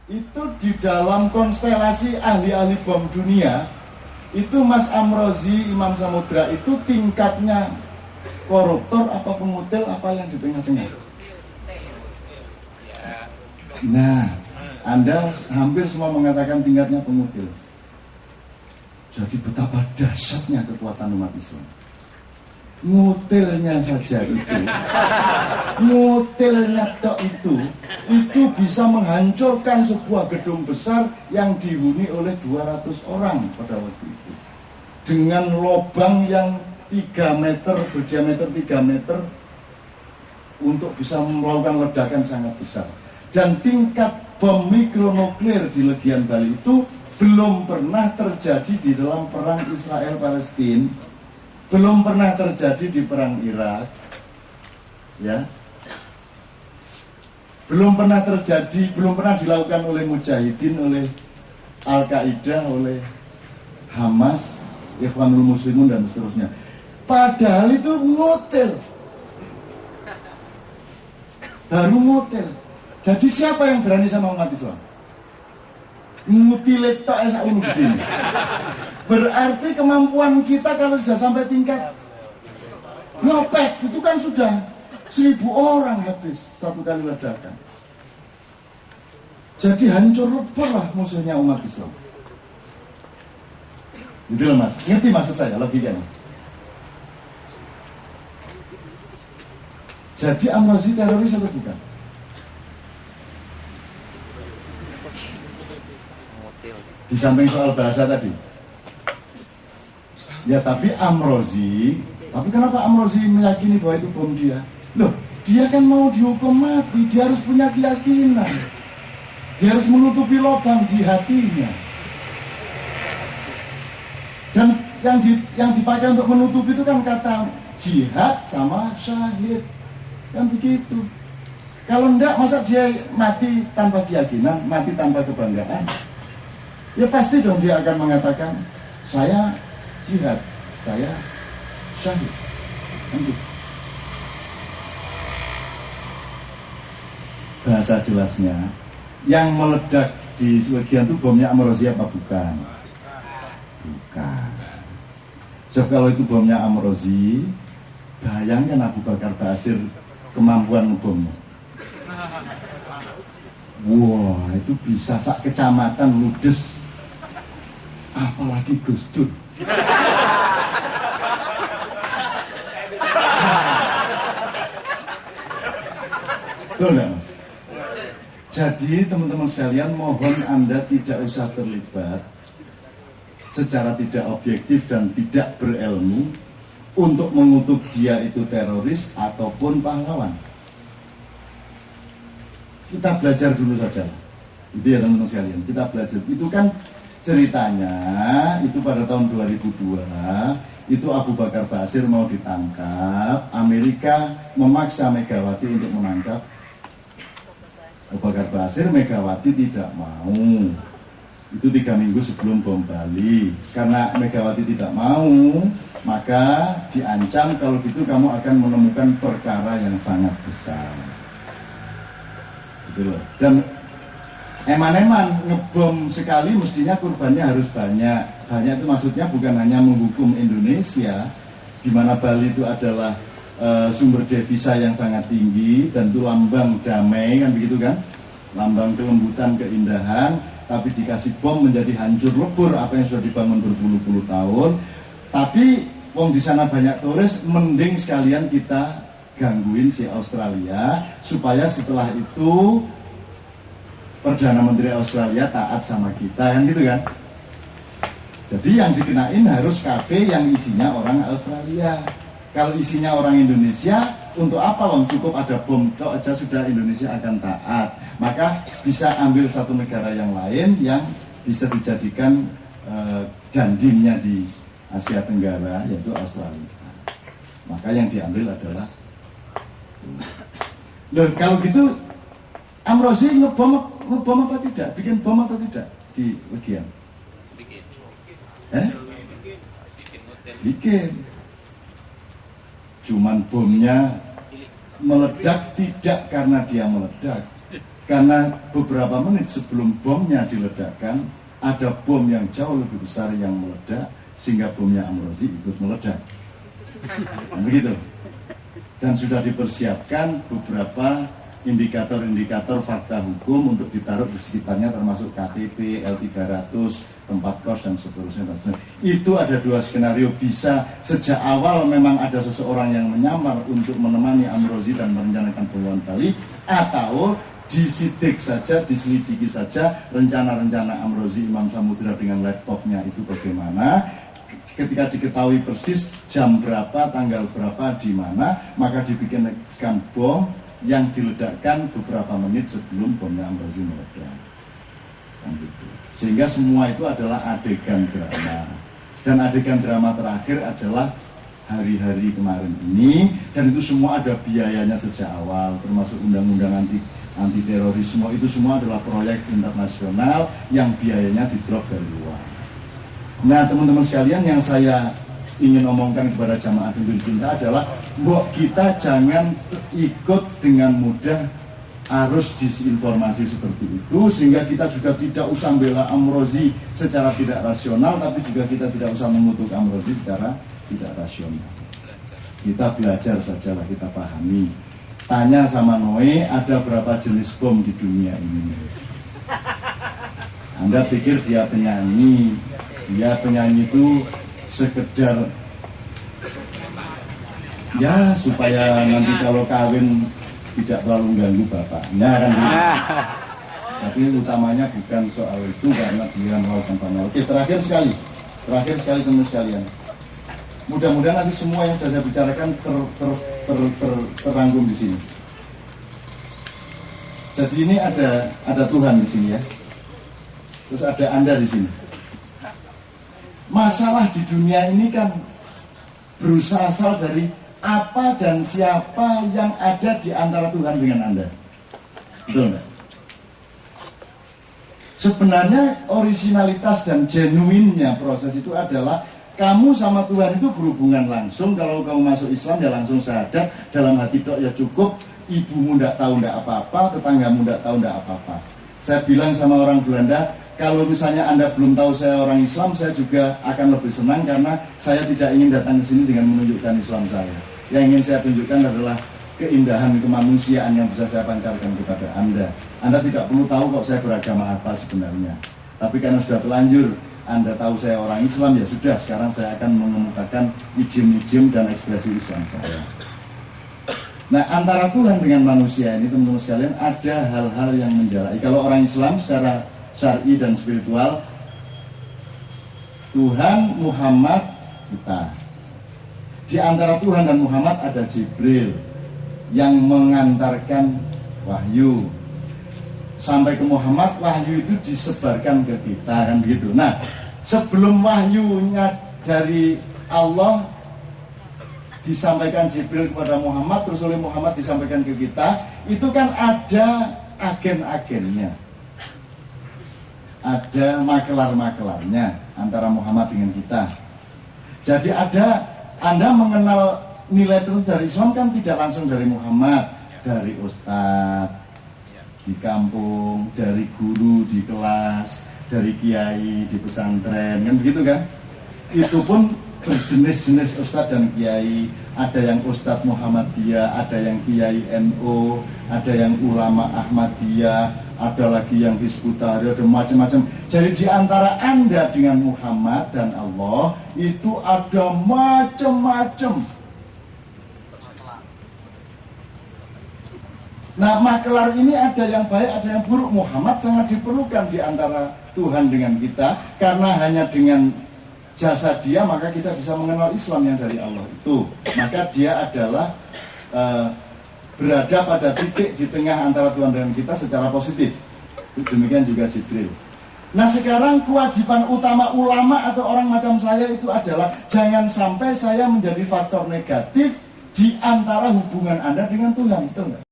itu di dalam konstelasi ahli-ahli bom dunia, itu Mas Amrozi, Imam Samudra itu tingkatnya koruptor apa pengutil apa yang di tengah-tengah. Nah, Anda hampir semua mengatakan tingkatnya pengutil. Jadi betapa dahsyatnya kekuatan umat Islam. Ngutilnya saja itu, ngutilnya tok itu bisa menghancurkan sebuah gedung besar yang dihuni oleh 200 orang pada waktu itu. Dengan lubang yang 3 meter, berdiameter 3 meter untuk bisa melakukan ledakan sangat besar. Dan tingkat bom mikronuklir di Legian Bali itu belum pernah terjadi di dalam perang Israel-Palestina, belum pernah terjadi di perang Irak, ya, belum pernah terjadi, belum pernah dilakukan oleh Mujahidin, oleh Al-Qaeda, oleh Hamas, Ikhwanul Muslimun dan seterusnya. Padahal itu ngotel, baru ngotel. Jadi siapa yang berani sama umat Islam? Mutilet tok sak umum begini. Berarti kemampuan kita kalau sudah sampai tingkat nyopet itu kan sudah 1000 orang habis satu kali ledakan. Jadi hancur lebur lah musuhnya umat Islam. Gitu loh Mas, ngerti maksud saya logikanya. Jadi Amrozi teroris atau bukan? Di samping soal bahasa tadi. Ya tapi Amrozi, tapi kenapa Amrozi meyakini bahwa itu bom dia? Loh, dia kan mau dihukum mati, dia harus punya keyakinan. Dia harus menutupi lubang di hatinya. Dan yang dipakai untuk menutupi itu kan kata jihad sama syahid. Kan begitu. Kalau enggak, masa dia mati tanpa keyakinan, mati tanpa kebanggaan? Ya pasti dong dia akan mengatakan, saya jihad, saya syahid. Gitu. Bahasa jelasnya, yang meledak di Legian itu bomnya Amrozi apa bukan? Bukan. Sebab kalau itu bomnya Amrozi, bayangkan Abu Bakar Basir kemampuan bomnya. Wah, itu bisa sak kecamatan ludes. Apalagi Gus Dur. Betul nggak Mas? Jadi teman-teman sekalian, mohon Anda tidak usah terlibat secara tidak objektif dan tidak berilmu untuk mengutuk dia itu teroris ataupun pahlawan. Kita belajar dulu saja. Itu ya teman-teman sekalian, kita belajar. Itu kan ceritanya, itu pada tahun 2002, itu Abu Bakar Basir mau ditangkap, Amerika memaksa Megawati untuk menangkap Abu Bakar Basir, Megawati tidak mau. Itu 3 minggu sebelum bom Bali. Karena Megawati tidak mau, maka diancam kalau gitu kamu akan menemukan perkara yang sangat besar. Gitu loh. Dan eman-eman ngebom sekali mestinya kurbannya harus banyak. Banyak itu maksudnya bukan hanya menghukum Indonesia, di mana Bali itu adalah sumber devisa yang sangat tinggi dan itu lambang damai, kan begitu kan? Lambang kelembutan, keindahan, tapi dikasih bom menjadi hancur lebur apa yang sudah dibangun berpuluh-puluh tahun. Tapi wong di sana banyak turis, mending sekalian kita gangguin si Australia supaya setelah itu Perdana Menteri Australia taat sama kita, kan gitu kan? Jadi yang dikenain harus kafe yang isinya orang Australia. Kalau isinya orang Indonesia, untuk apa Wong? Cukup ada bom tok aja sudah Indonesia akan taat. Maka bisa ambil satu negara yang lain yang bisa dijadikan dandingnya di Asia Tenggara, yaitu Australia. Maka yang diambil adalah loh, kalau gitu Amrozi ngebom apa tidak? Bikin bom atau tidak di Legian? Bikin. Cuman bomnya meledak tidak karena dia meledak, Karena beberapa menit sebelum bomnya diledakkan, ada bom yang jauh lebih besar yang meledak, sehingga bomnya Amrozi ikut meledak. Begitu. Dan sudah dipersiapkan beberapa indikator-indikator fakta hukum untuk ditaruh di sekitarnya, termasuk KTP, L300, tempat kos, dan seterusnya. Itu ada dua skenario. Bisa sejak awal memang ada seseorang yang menyamar untuk menemani Amrozi dan merencanakan pembunuhan Bali, atau disidik saja, diselidiki saja rencana-rencana Amrozi Imam Samudra dengan laptopnya itu bagaimana. Ketika diketahui persis jam berapa, tanggal berapa, di mana, maka dibikinkan bom yang diledakkan beberapa menit sebelum bomnya Amrozi meledak. Gitu. Sehingga semua itu adalah adegan drama. Dan adegan drama terakhir adalah hari-hari kemarin ini, dan itu semua ada biayanya sejak awal, termasuk undang-undang anti terorisme. Itu semua adalah proyek internasional yang biayanya didrop dari luar. Nah, teman-teman sekalian, yang saya ingin omongkan kepada jamaah Pimpin Cinta adalah bahwa kita jangan ikut dengan mudah arus disinformasi seperti itu, sehingga kita juga tidak usah membela Amrozi secara tidak rasional, tapi juga kita tidak usah mengutuk Amrozi secara tidak rasional. Kita belajar sajalah, kita pahami. Tanya sama Noe, ada berapa jenis bom di dunia ini? Anda pikir dia penyanyi? Dia penyanyi itu sekedar ya supaya nanti kalau kawin tidak terlalu ganggu bapaknya kan gitu. Tapi utamanya bukan soal itu, karena dia melakukan pamer. Oke, terakhir sekali teman sekalian. Mudah-mudahan nanti semua yang saya bicarakan terangkum di sini. Jadi ini ada Tuhan di sini ya. Terus ada Anda di sini. Masalah di dunia ini kan berasal dari apa dan siapa yang ada di antara Tuhan dengan Anda. Betul nggak? Sebenarnya originalitas dan genuinnya proses itu adalah kamu sama Tuhan itu berhubungan langsung. Kalau kamu masuk Islam ya langsung syahadat, dalam hati tok ya cukup. Ibumu tidak tahu tidak apa-apa, tetanggamu tidak tahu tidak apa-apa. Saya bilang sama orang Belanda, kalau misalnya Anda belum tahu saya orang Islam, saya juga akan lebih senang, karena saya tidak ingin datang ke sini dengan menunjukkan Islam saya. Yang ingin saya tunjukkan adalah keindahan kemanusiaan yang bisa saya pancarkan kepada Anda. Anda tidak perlu tahu kok saya beragama apa sebenarnya. Tapi karena sudah telanjur Anda tahu saya orang Islam, ya sudah, sekarang saya akan mengemukakan idiom-idiom dan ekspresi Islam saya. Nah, antara Tuhan dengan manusia ini, teman-teman sekalian, ada hal-hal yang menjalai. Kalau orang Islam secara syar'i dan spiritual, Tuhan, Muhammad, kita. Di antara Tuhan dan Muhammad ada Jibril yang mengantarkan wahyu. Sampai ke Muhammad, wahyu itu disebarkan ke kita, kan begitu. Nah, sebelum wahyunya dari Allah disampaikan Jibril kepada Muhammad, terus oleh Muhammad disampaikan ke kita, itu kan ada agen-agennya, ada makelar-makelarnya antara Muhammad dengan kita. Jadi Anda mengenal nilai tertentu dari Islam kan tidak langsung dari Muhammad, dari ustadz di kampung, dari guru di kelas, dari kiai di pesantren, kan begitu kan? Itu pun berjenis-jenis ustadz dan kiai. Ada yang ustadz Muhammadiyah, ada yang kiai NU, ada yang ulama Ahmadiyah, ada lagi yang Hizbut Tahrir, ada macam-macam. Jadi di antara Anda dengan Muhammad dan Allah itu ada macam-macam. Nah, makelar ini ada yang baik, ada yang buruk. Muhammad sangat diperlukan di antara Tuhan dengan kita, karena hanya dengan jasa dia maka kita bisa mengenal Islam yang dari Allah itu. Maka dia adalah berada pada titik di tengah antara Tuhan dan kita secara positif. Demikian juga Jibril. Nah, sekarang kewajiban utama ulama atau orang macam saya itu adalah jangan sampai saya menjadi faktor negatif di antara hubungan Anda dengan Tuhan, betul nggak?